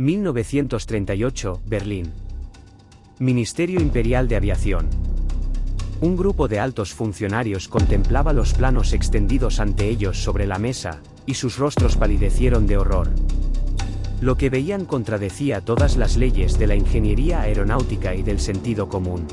1938, Berlín. Ministerio Imperial de Aviación. Un grupo de altos funcionarios contemplaba los planos extendidos ante ellos sobre la mesa, y sus rostros palidecieron de horror. Lo que veían contradecía todas las leyes de la ingeniería aeronáutica y del sentido común.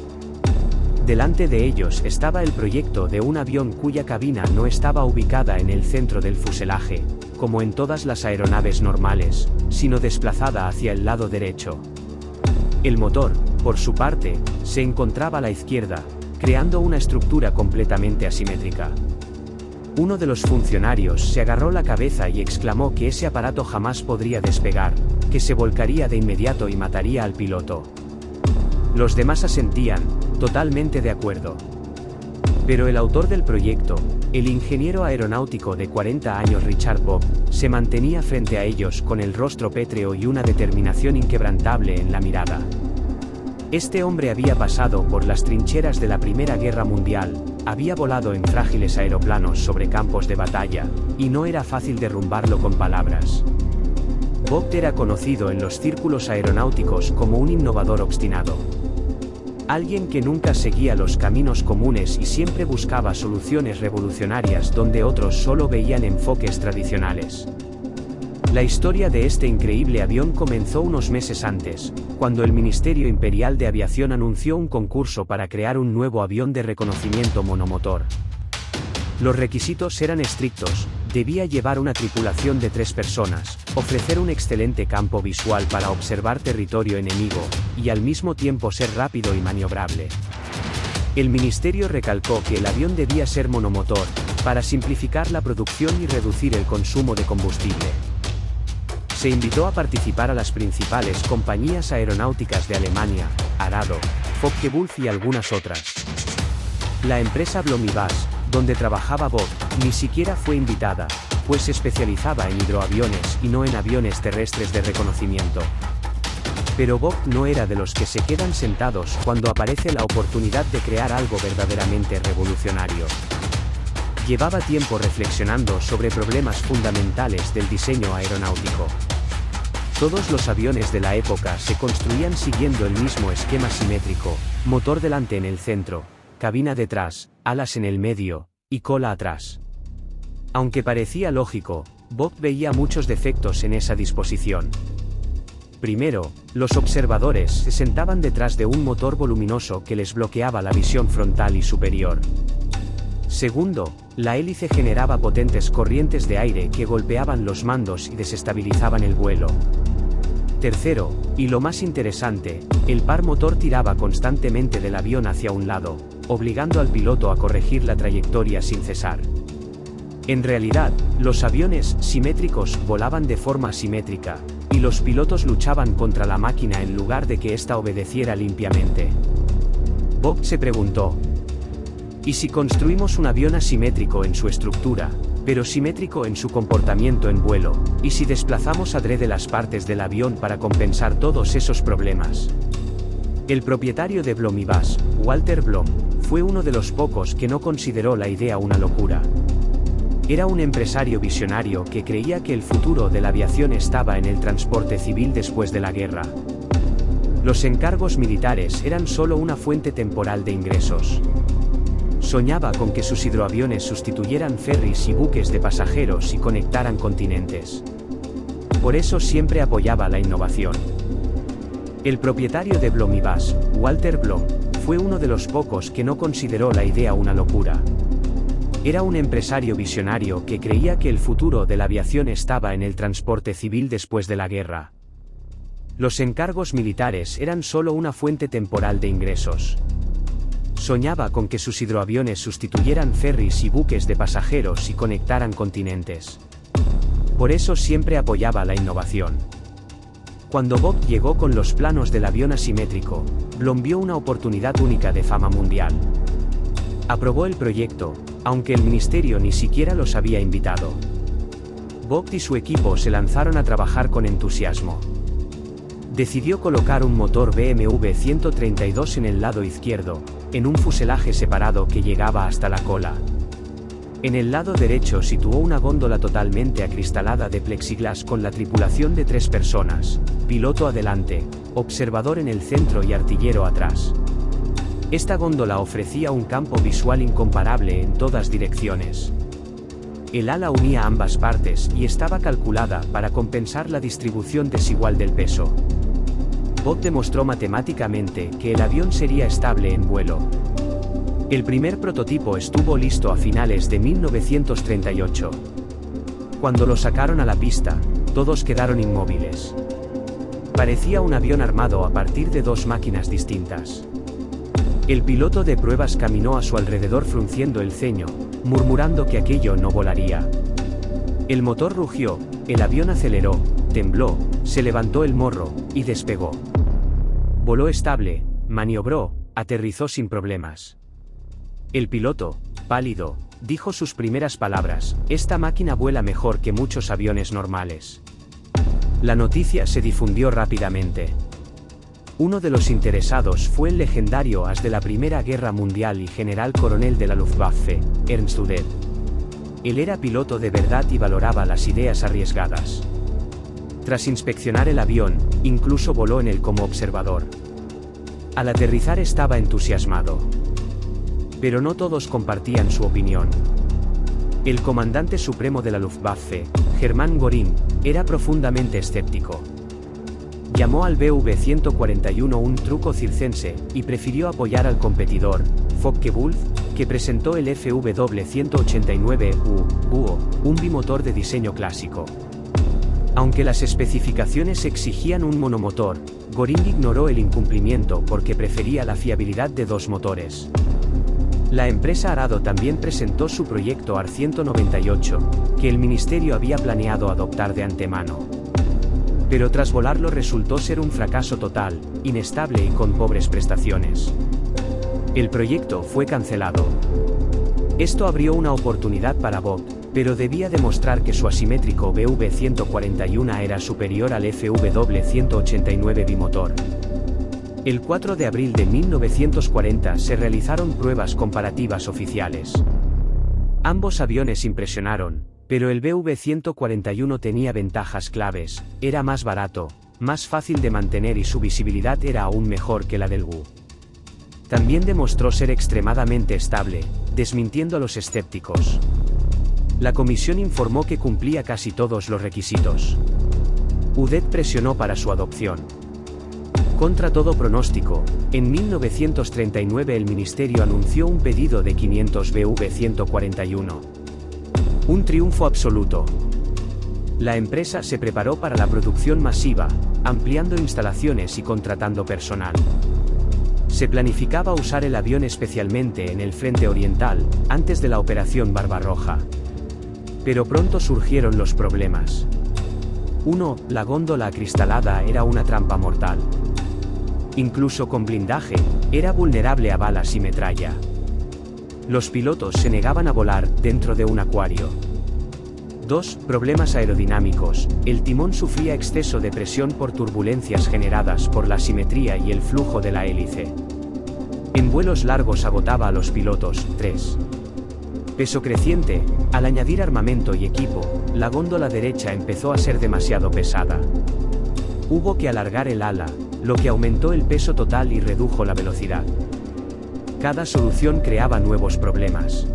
Delante de ellos estaba el proyecto de un avión cuya cabina no estaba ubicada en el centro del fuselaje, como en todas las aeronaves normales, sino desplazada hacia el lado derecho. El motor, por su parte, se encontraba a la izquierda, creando una estructura completamente asimétrica. Uno de los funcionarios se agarró la cabeza y exclamó que ese aparato jamás podría despegar, que se volcaría de inmediato y mataría al piloto. Los demás asentían, totalmente de acuerdo. Pero el autor del proyecto, el ingeniero aeronáutico de 40 años Richard Bock, se mantenía frente a ellos con el rostro pétreo y una determinación inquebrantable en la mirada. Este hombre había pasado por las trincheras de la Primera Guerra Mundial, había volado en frágiles aeroplanos sobre campos de batalla, y no era fácil derrumbarlo con palabras. Bock era conocido en los círculos aeronáuticos como un innovador obstinado. Alguien que nunca seguía los caminos comunes y siempre buscaba soluciones revolucionarias donde otros solo veían enfoques tradicionales. La historia de este increíble avión comenzó unos meses antes, cuando el Ministerio Imperial de Aviación anunció un concurso para crear un nuevo avión de reconocimiento monomotor. Los requisitos eran estrictos: debía llevar una tripulación de 3 personas, ofrecer un excelente campo visual para observar territorio enemigo, y al mismo tiempo ser rápido y maniobrable. El ministerio recalcó que el avión debía ser monomotor, para simplificar la producción y reducir el consumo de combustible. Se invitó a participar a las principales compañías aeronáuticas de Alemania, Arado, Focke-Wulf y algunas otras. La empresa Blomibus, donde trabajaba Bock, ni siquiera fue invitada, pues se especializaba en hidroaviones y no en aviones terrestres de reconocimiento. Pero Bock no era de los que se quedan sentados cuando aparece la oportunidad de crear algo verdaderamente revolucionario. Llevaba tiempo reflexionando sobre problemas fundamentales del diseño aeronáutico. Todos los aviones de la época se construían siguiendo el mismo esquema simétrico: motor delante en el centro, cabina detrás, alas en el medio, y cola atrás. Aunque parecía lógico, Bock veía muchos defectos en esa disposición. Primero, los observadores se sentaban detrás de un motor voluminoso que les bloqueaba la visión frontal y superior. Segundo, la hélice generaba potentes corrientes de aire que golpeaban los mandos y desestabilizaban el vuelo. Tercero, y lo más interesante, el par motor tiraba constantemente del avión hacia un lado, obligando al piloto a corregir la trayectoria sin cesar. En realidad, los aviones simétricos volaban de forma simétrica, y los pilotos luchaban contra la máquina en lugar de que ésta obedeciera limpiamente. Bock se preguntó: ¿y si construimos un avión asimétrico en su estructura, pero simétrico en su comportamiento en vuelo, y si desplazamos adrede las partes del avión para compensar todos esos problemas? El propietario de Blomibus, Walter Blom, fue uno de los pocos que no consideró la idea una locura. Era un empresario visionario que creía que el futuro de la aviación estaba en el transporte civil después de la guerra. Los encargos militares eran solo una fuente temporal de ingresos. Soñaba con que sus hidroaviones sustituyeran ferries y buques de pasajeros y conectaran continentes. Por eso siempre apoyaba la innovación. El propietario de Blomibus, Walter Blom, fue uno de los pocos que no consideró la idea una locura. Era un empresario visionario que creía que el futuro de la aviación estaba en el transporte civil después de la guerra. Los encargos militares eran solo una fuente temporal de ingresos. Soñaba con que sus hidroaviones sustituyeran ferries y buques de pasajeros y conectaran continentes. Por eso siempre apoyaba la innovación. Cuando Bock llegó con los planos del avión asimétrico, Blom vio una oportunidad única de fama mundial. Aprobó el proyecto, aunque el ministerio ni siquiera los había invitado. Bock y su equipo se lanzaron a trabajar con entusiasmo. Decidió colocar un motor BMW 132 en el lado izquierdo, en un fuselaje separado que llegaba hasta la cola. En el lado derecho situó una góndola totalmente acristalada de plexiglas con la tripulación de 3 personas, piloto adelante, observador en el centro y artillero atrás. Esta góndola ofrecía un campo visual incomparable en todas direcciones. El ala unía ambas partes y estaba calculada para compensar la distribución desigual del peso. Bob demostró matemáticamente que el avión sería estable en vuelo. El primer prototipo estuvo listo a finales de 1938. Cuando lo sacaron a la pista, todos quedaron inmóviles. Parecía un avión armado a partir de dos máquinas distintas. El piloto de pruebas caminó a su alrededor frunciendo el ceño, murmurando que aquello no volaría. El motor rugió, el avión aceleró, tembló, se levantó el morro, y despegó. Voló estable, maniobró, aterrizó sin problemas. El piloto, pálido, dijo sus primeras palabras: «Esta máquina vuela mejor que muchos aviones normales». La noticia se difundió rápidamente. Uno de los interesados fue el legendario as de la Primera Guerra Mundial y general coronel de la Luftwaffe, Ernst Udet. Él era piloto de verdad y valoraba las ideas arriesgadas. Tras inspeccionar el avión, incluso voló en él como observador. Al aterrizar estaba entusiasmado. Pero no todos compartían su opinión. El comandante supremo de la Luftwaffe, Hermann Göring, era profundamente escéptico. Llamó al Bv-141 un truco circense, y prefirió apoyar al competidor, Focke-Wulf, que presentó el Fv-189U, un bimotor de diseño clásico. Aunque las especificaciones exigían un monomotor, Göring ignoró el incumplimiento porque prefería la fiabilidad de dos motores. La empresa Arado también presentó su proyecto AR-198, que el ministerio había planeado adoptar de antemano. Pero tras volarlo resultó ser un fracaso total, inestable y con pobres prestaciones. El proyecto fue cancelado. Esto abrió una oportunidad para Bob, pero debía demostrar que su asimétrico Bv-141 era superior al Fw-189 bimotor. El 4 de abril de 1940 se realizaron pruebas comparativas oficiales. Ambos aviones impresionaron, pero el Bv-141 tenía ventajas claves: era más barato, más fácil de mantener y su visibilidad era aún mejor que la del GU. También demostró ser extremadamente estable, desmintiendo a los escépticos. La comisión informó que cumplía casi todos los requisitos. Udet presionó para su adopción. Contra todo pronóstico, en 1939 el ministerio anunció un pedido de 500 Bv-141. Un triunfo absoluto. La empresa se preparó para la producción masiva, ampliando instalaciones y contratando personal. Se planificaba usar el avión especialmente en el frente oriental, antes de la Operación Barbarroja. Pero pronto surgieron los problemas. 1. La góndola acristalada era una trampa mortal. Incluso con blindaje, era vulnerable a balas y metralla. Los pilotos se negaban a volar dentro de un acuario. 2. Problemas aerodinámicos. El timón sufría exceso de presión por turbulencias generadas por la asimetría y el flujo de la hélice. En vuelos largos agotaba a los pilotos. 3. Peso creciente. Al añadir armamento y equipo, la góndola derecha empezó a ser demasiado pesada. Hubo que alargar el ala, lo que aumentó el peso total y redujo la velocidad. Cada solución creaba nuevos problemas.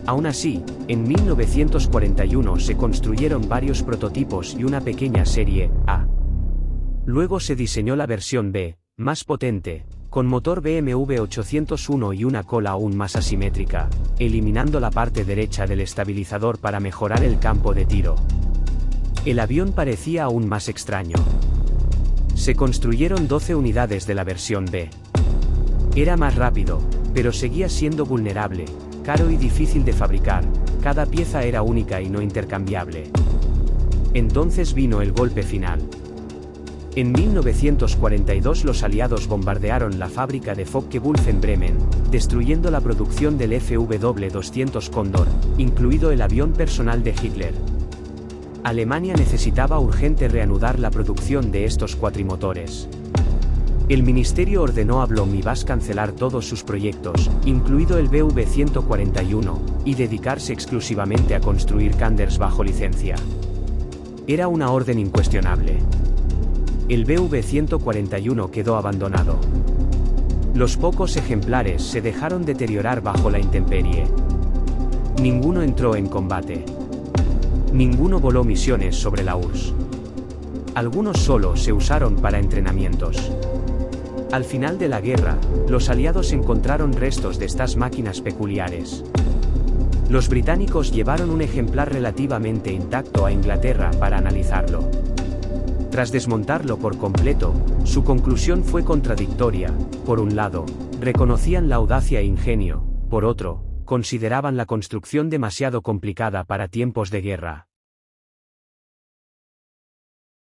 Aún así, en 1941 se construyeron varios prototipos y una pequeña serie A. Luego se diseñó la versión B, más potente, con motor BMW 801 y una cola aún más asimétrica, eliminando la parte derecha del estabilizador para mejorar el campo de tiro. El avión parecía aún más extraño. Se construyeron 12 unidades de la versión B. Era más rápido, pero seguía siendo vulnerable, caro y difícil de fabricar. Cada pieza era única y no intercambiable. Entonces vino el golpe final. En 1942 los aliados bombardearon la fábrica de Focke-Wulf en Bremen, destruyendo la producción del Fw-200 Cóndor, incluido el avión personal de Hitler. Alemania necesitaba urgente reanudar la producción de estos cuatrimotores. El ministerio ordenó a Blom y Bass cancelar todos sus proyectos, incluido el Bv-141, y dedicarse exclusivamente a construir Kanders bajo licencia. Era una orden incuestionable. el Bv-141 quedó abandonado. Los pocos ejemplares se dejaron deteriorar bajo la intemperie. Ninguno entró en combate. Ninguno voló misiones sobre la URSS. Algunos solo se usaron para entrenamientos. Al final de la guerra, los aliados encontraron restos de estas máquinas peculiares. Los británicos llevaron un ejemplar relativamente intacto a Inglaterra para analizarlo. Tras desmontarlo por completo, su conclusión fue contradictoria. Por un lado, reconocían la audacia e ingenio, por otro, consideraban la construcción demasiado complicada para tiempos de guerra.